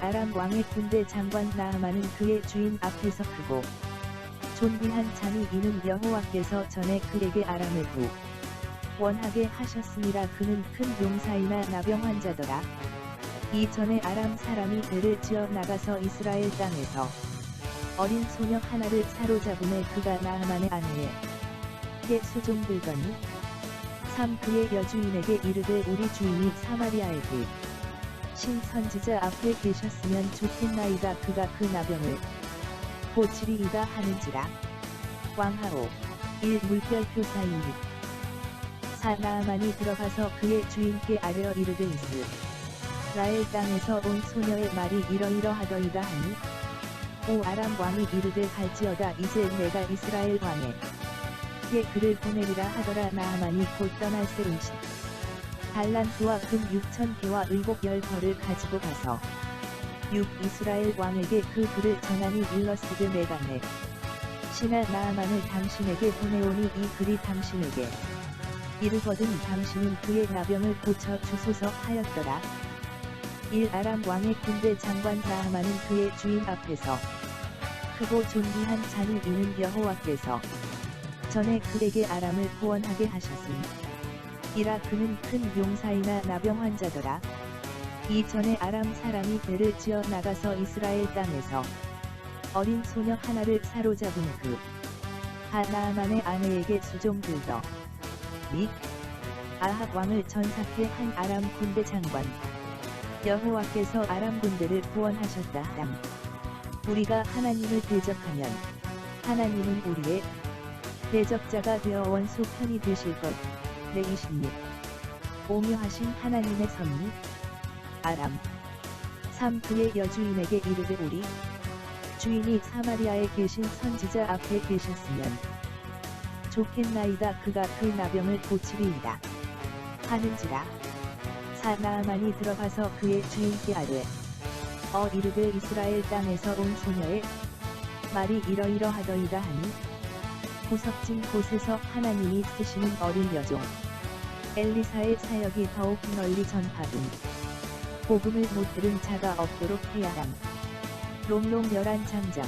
아람 왕의 군대 장관 나아만은 그의 주인 앞에서 크고 존귀한 잔이 이는 여호와께서 전에 그에게 아람을 원하게 하셨으니라. 그는 큰 용사이나 나병 환자더라. 이전에 아람 사람이 배를 지어 나가서 이스라엘 땅에서 어린 소녀 하나를 사로잡음에 그가 나아만의 아내에게 수종들더니 그의 여주인에게 이르되 우리 주인이 사마리아의 그 신선지자 앞에 계셨으면 좋겠나이다. 그가 그 나병을 고치리이다 하는지라. 왕하오. 물결표 사인 나아만이 들어가서 그의 주인께 아뢰어 이르되 이스라엘 땅에서 온 소녀의 말이 이러이러하더이다 하니 오 아람 왕이 이르되 갈지어다. 이제 내가 이스라엘 왕에게 그를 보내리라 하더라. 나아만이 곧 떠날새 달란트와 금 6,000개와 7열벌을 가지고 가서 이스라엘 왕에게 그 글을 전하니 일러스되 내가 내 신하 나아만을 당신에게 보내오니 이 글이 당신에게 이르거든 당신은 그의 나병을 고쳐 주소서 하였더라. 아람 왕의 군대 장관 나아만은 그의 주인 앞에서 크고 존귀한 잔이 이는 여호와께서 전에 그에게 아람을 구원하게 하셨으니 이라. 그는 큰 용사이나 나병 환자더라. 이전에 아람 사람이 배를 지어 나가서 이스라엘 땅에서 어린 소녀 하나를 사로잡은 그 나아만의 아내에게 수종들더 및 아합 왕을 전사케 한 아람 군대 장관 여호와께서 아람 군대를 구원하셨다. 우리가 하나님을 대적하면 하나님은 우리의 대적자가 되어 원수 편이 되실 것. 내 26. 오묘하신 하나님의 섭리. 아람. 그의 여주인에게 이르되 우리 주인이 사마리아에 계신 선지자 앞에 계셨으면 좋겠나이다. 그가 그 나병을 고치리이다 하는지라. 나아만이 들어가서 그의 주인께 아뢰 이르되 이스라엘 땅에서 온 소녀의 말이 이러이러하더이다 하니 구석진 곳에서 하나님이 쓰시는 어린 여종 엘리사의 사역이 더욱 널리 전파됨. 복음을 못 들은 자가 없도록 해야 함. 롬롬 11장장.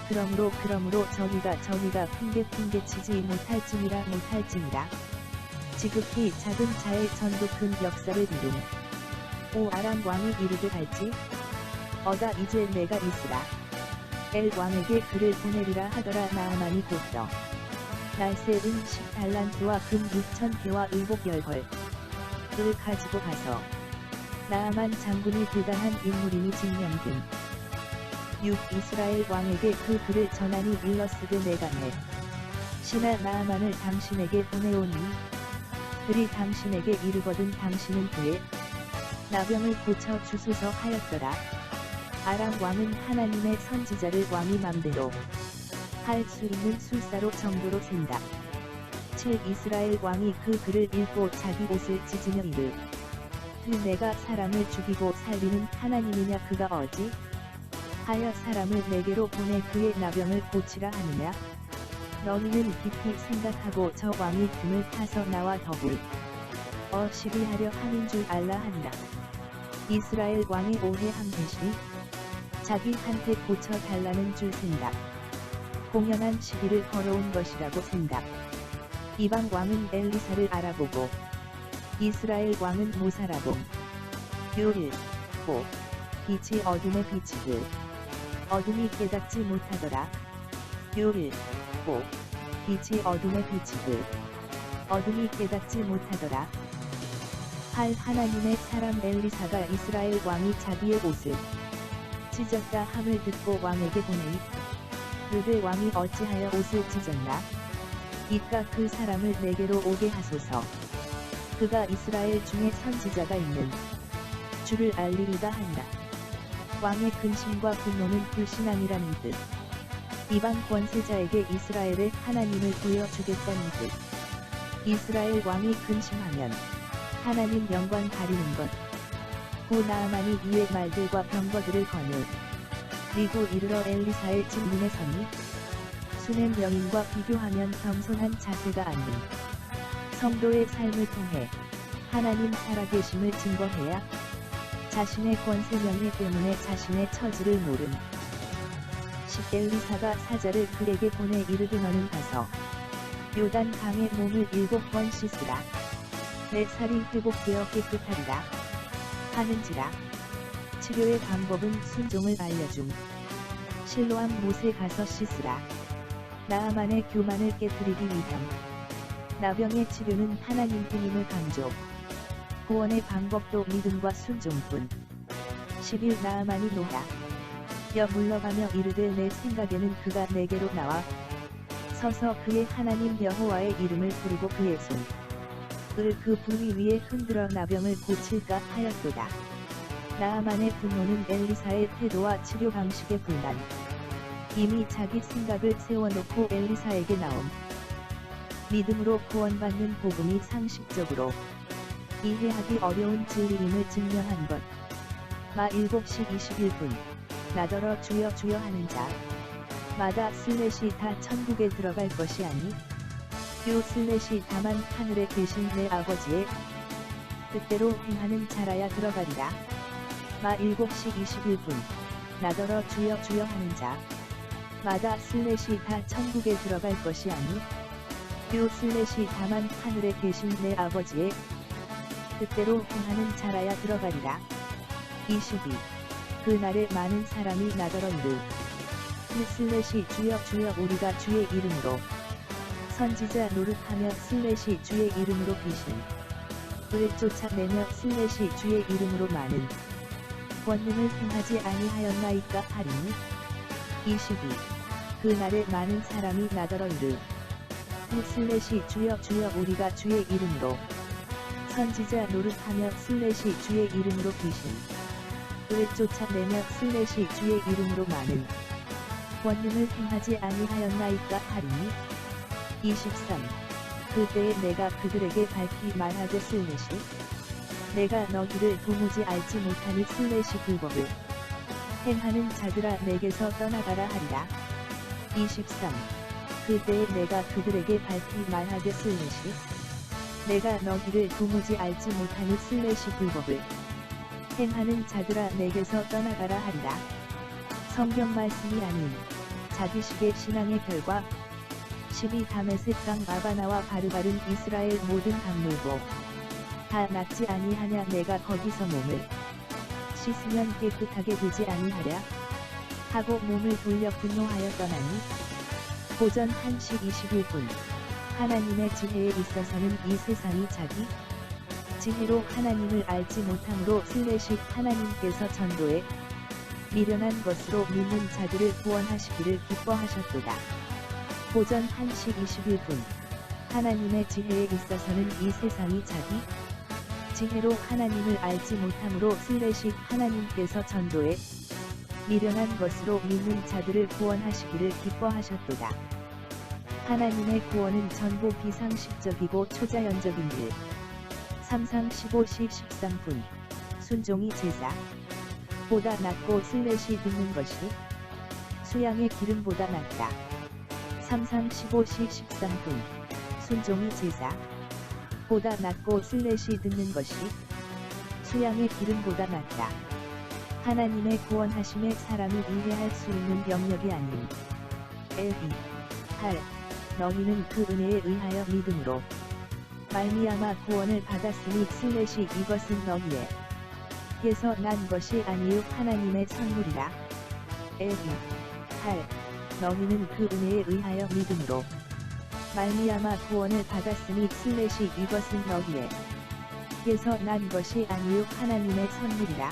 그러므로 저희가 핑계치지 못할지니라. 지극히 작은 자의 전도 큰 역사를 이룸. 오 아람 왕이 이르되 갈지 어다. 이제 내가 이스라엘 왕에게 그를 보내리라 하더라. 나아만이 곧더 날새 10달란트와 금 6,000개와 7열벌을 가지고 가서 나아만 장군이 대단한 인물이니 진명된 이스라엘 왕에게 그 글을 전하니 일러스되 내가 내 신하 나아만을 당신에게 보내오니 그리 당신에게 이르거든 당신은 그의 나병을 고쳐 주소서 하였더라. 아람 왕은 하나님의 선지자를 왕이 맘대로 할 수 있는 술사로 정도로 센다. 이스라엘 왕이 그 글을 읽고 자기 옷을 찢으며 이르 내가 사람을 죽이고 살리는 하나님이냐. 그가 어찌 하여 사람을 내게로 보내 그의 나병을 고치라 하느냐. 너희는 깊이 생각하고 저 왕이 틈을 타서 나와 더불 시비하려 하는 줄 알라 한다. 이스라엘 왕의 오해함 대신이 자기한테 고쳐 달라는 줄 생각. 공연한 시비를 걸어온 것이라고 생각. 이방 왕은 엘리사를 알아보고 이스라엘 왕은 모사라봄. 1. 빛이 어둠에 비치듯 어둠이 깨닫지 못하더라. 1. 빛이 어둠에 비치듯 어둠이 깨닫지 못하더라. 하나님의 사람 엘리사가 이스라엘 왕이 자기의 옷을 찢었다 함을 듣고 왕에게 보내니 그대 왕이 어찌하여 옷을 찢었나. 이까 그 사람을 내게로 오게 하소서. 그가 이스라엘 중에 선지자가 있는 주를 알리리다 한다. 왕의 근심과 분노는 불신앙이라는 뜻. 이방 권세자에게 이스라엘의 하나님을 보여주겠다는 뜻. 이스라엘 왕이 근심하면 하나님 영광 가리는 것. 고 나아만이 이의 말들과 병거들을 거느리고 이르러 엘리사의 진문에 서니 수냄 여인과 비교하면 겸손한 자세가 아닌 성도의 삶을 통해 하나님 살아계심을 증거해야 자신의 권세 명예 때문에 자신의 처지를 모름. 10 엘리사가 사자를 그에게 보내 이르되 너는 가서 요단 강에 몸을 7번 씻으라. 내 살이 회복되어 깨끗하리라 하는지라. 치료의 방법은 순종을 알려줌. 실로암 못에 가서 씻으라. 나아만의 교만을 깨뜨리기 위함. 나병의 치료는 하나님뿐임을 강조. 구원의 방법도 믿음과 순종뿐. 11 나아만이 노하 여 물러가며 이르되 내 생각에는 그가 내게로 나와 서서 그의 하나님 여호와의 이름을 부르고 그의 손을 그 부위 위에 흔들어 나병을 고칠까 하였도다. 나아만의 분노는 엘리사의 태도와 치료 방식의 분란. 이미 자기 생각을 세워놓고 엘리사에게 나옴. 믿음으로 구원받는 복음이 상식적으로 이해하기 어려운 진리임을 증명한 것. 마 7시 21분 나더러 주여 주여 하는 자 마다 슬래시 다 천국에 들어갈 것이 아니 요 슬래시 다만 하늘에 계신 내 아버지의 뜻대로 행하는 자라야 들어가리라. 마 7시 21분 나더러 주여 주여 하는 자 마다 슬래시 다 천국에 들어갈 것이 아니 요 슬래시 다만 하늘에 계신 내 아버지의 뜻대로 행하는 자라야 들어가리라. 22 그날에 많은 사람이 나더러 이르 슬래시 주여 주여 우리가 주의 이름으로 선지자 노릇하며 슬래시 주의 이름으로 귀신 을 쫓아내며 슬래시 주의 이름으로 많은 권능을 행하지 아니하였나이까 하리니. 22 그날에 많은 사람이 나더러 이르 슬래시 주여 주여 우리가 주의 이름으로 선지자 노릇하며 슬래시 주의 이름으로 귀신 을 쫓아내며 슬래시 주의 이름으로 많은 권능을 행하지 아니하였나이까 하리니. 23 그때에 내가 그들에게 밝히 말하되 슬래시 내가 너희를 도무지 알지 못하니 슬래시 불법을 행하는 자들아 내게서 떠나가라 하리라. 23 그때에 내가 그들에게 밝히 말하되 슬래시 내가 너희를 도무지 알지 못하니 슬래시 불법을 행하는 자들아 내게서 떠나가라 하리라. 성경 말씀이 아닌 자기식의 신앙의 결과. 12 다메섹 강 아바나와 바르바른 이스라엘 모든 강물고 다 낫지 아니하냐 내가 거기서 몸을 씻으면 깨끗하게 되지 아니하랴 하고 몸을 돌려 분노하여 떠나니. 오전 1시 21분 하나님의 지혜에 있어서는 이 세상이 자기 지혜로 하나님을 알지 못함으로 슬래시 하나님께서 전도에 미련한 것으로 믿는 자들을 구원하시기를 기뻐하셨도다. 오전 1시 21분 하나님의 지혜에 있어서는 이 세상이 자기 지혜로 하나님을 알지 못함으로 슬래시 하나님께서 전도에 미련한 것으로 믿는 자들을 구원하시기를 기뻐하셨도다. 하나님의 구원은 전부 비상식적이고 초자연적인들. 3상 15시 13분 순종이 제사 보다 낫고 슬래시 듣는 것이 수양의 기름보다 낫다. 3상 15시 13분 순종이 제사 보다 낫고 슬래시 듣는 것이 수양의 기름보다 낫다. 하나님의 구원하심에 사람이 이해할 수 있는 영역이 아닌 엘비 8 너희는 그 은혜에 의하여 믿음으로 말미암아 구원을 받았으니 슬래시 이것은 너희의 에서 난 것이 아니요 하나님의 선물이라. 엘비 8 너희는 그 은혜에 의하여 믿음으로 말미암아 구원을 받았으니 슬래시 이것은 너희의 에서 난 것이 아니요 하나님의 선물이라.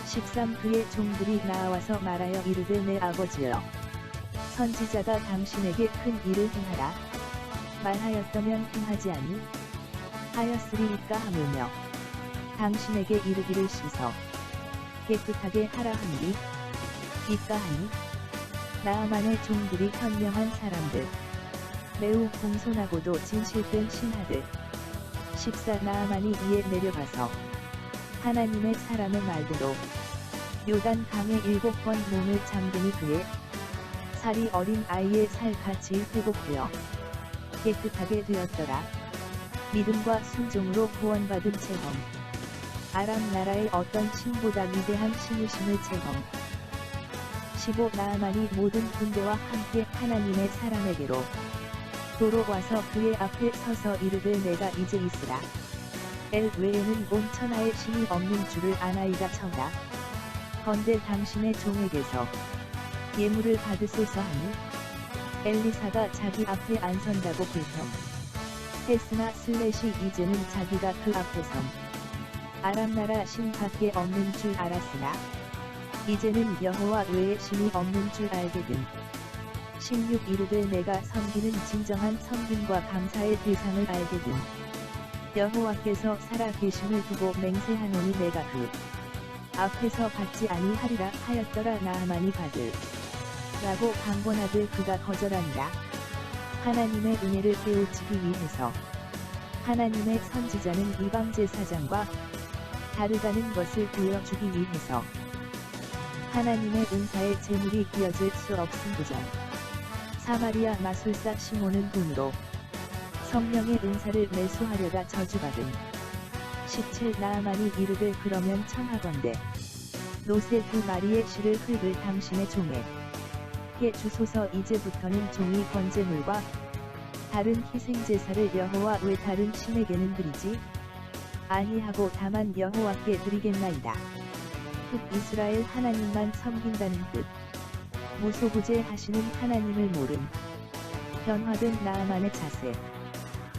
13 그의 종들이 나와서 말하여 이르되 내 아버지여 선지자가 당신에게 큰 일을 행하라 말하였다면 행하지 아니 하였으리이까 하물며 당신에게 이르기를 씻어 깨끗하게 하라 하니리 이까 하니. 나아만의 종들이 현명한 사람들 매우 공손하고도 진실된 신하들. 14 나아만이 이에 내려가서 하나님의 사람의 말대로 요단 강에 7번 몸을 잠그니 그의 살이 어린 아이의 살같이 회복되어 깨끗하게 되었더라. 믿음과 순종으로 구원받은 체험. 아람 나라의 어떤 신보다 위대한 신이심을 체험. 15 나아만이 모든 군대와 함께 하나님의 사람에게로 돌아와서 그의 앞에 서서 이르되 내가 이제 있으라. 엘 외에는 온 천하에 신이 없는 줄을 아나이다 청하. 건대 당신의 종에게서 예물을 받으소서 하니 엘리사가 자기 앞에 안 선다고 불평했으나 이제는 자기가 그 앞에 선 아람 나라 신밖에 없는 줄 알았으나 이제는 여호와 외에 신이 없는 줄 알게 됨. 16 이르되 내가 섬기는 진정한 섬김과 감사의 대상을 알게 됨. 여호와께서 살아 계심을 두고 맹세하노니 내가 그 앞에서 받지 아니하리라 하였더라. 나아만이 받을 라고 강권하되 그가 거절하니라. 하나님의 은혜를 깨우치기 위해서 하나님의 선지자는 이방 제사장과 다르다는 것을 보여주기 위해서 하나님의 은사에 재물이 끼어질 수 없음부정. 사마리아 마술사 시몬은 돈으로 성령의 은사를 매수하려다 저주받은. 17 나아만이 이르되 그러면 청하건대 노새 2마리의 실을 흙을 당신의 종에게 주소서. 이제부터는 종이 번제물과 다른 희생제사를 여호와 외 다른 신에게는 드리지 아니하고 다만 여호와께 드리겠나이다. 북이스라엘 하나님만 섬긴다는 뜻. 무소부재 하시는 하나님을 모름. 변화된 나아만의 자세.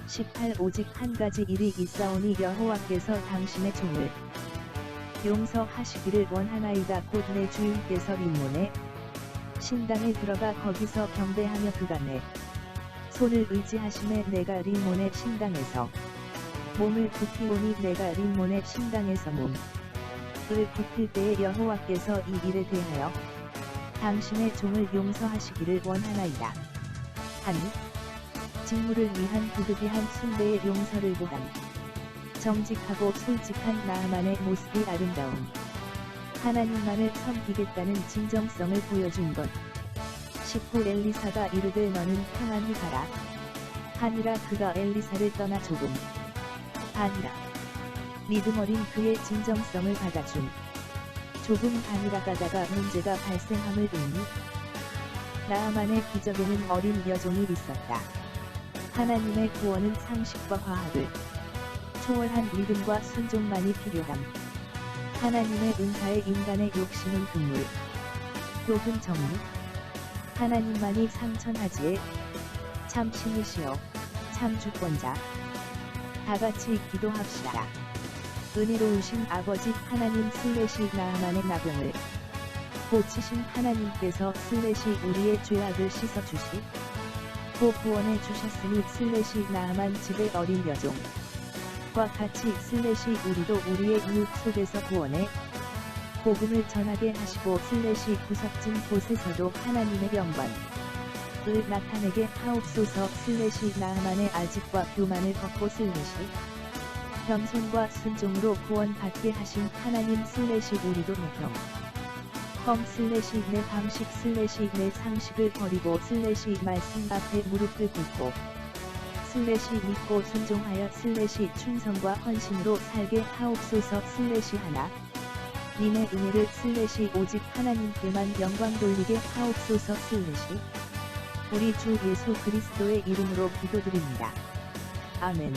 18 오직 한 가지 일이 있사오니 여호와께서 당신의 종을 용서하시기를 원하나이다. 곧 내 주인께서 림몬에 신당에 들어가 거기서 경배하며 그간에 손을 의지하심에 내가 림몬의 신당에서 몸을 굽히오니 내가 림몬의 신당에서 몸을 굽힐 때에 여호와께서 이 일에 대하여 당신의 종을 용서하시기를 원하나이다 하니 직무를 위한 부득이한 숭배의 용서를 보담. 정직하고 솔직한 나아만의 모습이 아름다움. 하나님만을 섬기겠다는 진정성을 보여준 것. 19 엘리사가 이르되 너는 평안히 가라 하니라. 그가 엘리사를 떠나 조금 아니라 믿음 어린 그의 진정성을 받아준. 조금 아니라 가다가 문제가 발생함을 보니 나아만의 기적에는 어린 여종이 있었다. 하나님의 구원은 상식과 과학을 초월한 믿음과 순종만이 필요함. 하나님의 은사에 인간의 욕심은 금물 혹은 정리. 하나님만이 상천하지에 참 신이시여 참 주권자. 다같이 기도합시다. 은혜로우신 아버지 하나님 나아만의 나병을 고치신 하나님께서 우리의 죄악을 씻어주시 고 구원해 주셨으니 나아만 집의 어린 여종과 같이 우리도 우리의 이웃 속에서 구원해 복음을 전하게 하시고 구석진 곳에서도 하나님의 영광을 나타내게 하옵소서. 나아만의 아집과 교만을 걷고 겸손과 순종으로 구원받게 하신 하나님 우리도 노경 내 방식 내 상식을 버리고 말씀 앞에 무릎을 꿇고 믿고 순종하여 충성과 헌신으로 살게 하옵소서. 하나 님의 은혜를 오직 하나님께만 영광 돌리게 하옵소서. 우리 주 예수 그리스도의 이름으로 기도드립니다. 아멘.